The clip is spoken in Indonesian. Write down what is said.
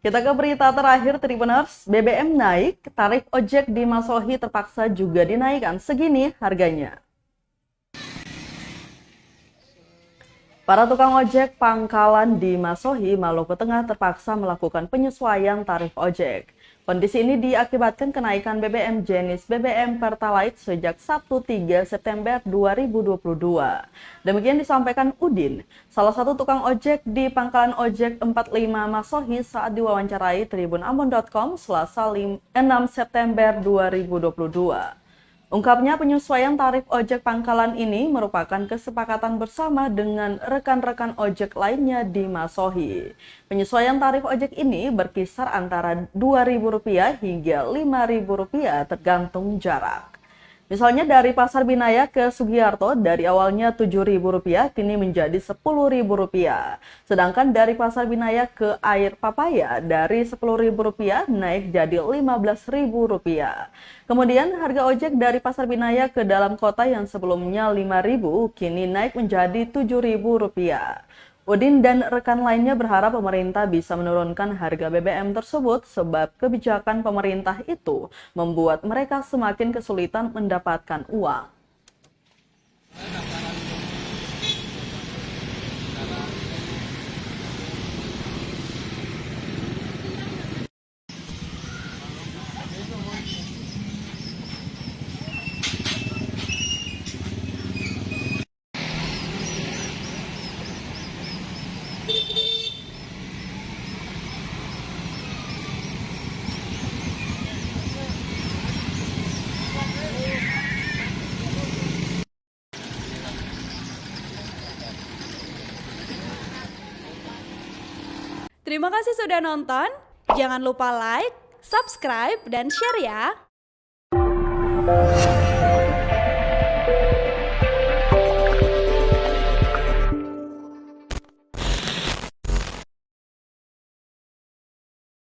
Kita ke berita terakhir, Tribuners. BBM naik, tarif ojek di Masohi terpaksa juga dinaikkan. Segini harganya. Para tukang ojek pangkalan di Masohi, Maluku Tengah terpaksa melakukan penyesuaian tarif ojek. Kondisi ini diakibatkan kenaikan BBM jenis BBM Pertalite sejak Sabtu 3 September 2022. Demikian disampaikan Udin, salah satu tukang ojek di pangkalan ojek 45 Masohi saat diwawancarai tribunambon.com Selasa 6 September 2022. Ungkapnya penyesuaian tarif ojek pangkalan ini merupakan kesepakatan bersama dengan rekan-rekan ojek lainnya di Masohi. Penyesuaian tarif ojek ini berkisar antara Rp2.000 hingga Rp5.000 tergantung jarak. Misalnya dari Pasar Binaya ke Sugiarto dari awalnya Rp7.000 kini menjadi Rp10.000. Sedangkan dari Pasar Binaya ke Air Papaya dari Rp10.000 naik jadi Rp15.000. Kemudian harga ojek dari Pasar Binaya ke dalam kota yang sebelumnya Rp5.000 kini naik menjadi Rp7.000. Udin dan rekan lainnya berharap pemerintah bisa menurunkan harga BBM tersebut sebab kebijakan pemerintah itu membuat mereka semakin kesulitan mendapatkan uang. Terima kasih sudah nonton. Jangan lupa like, subscribe, dan share ya.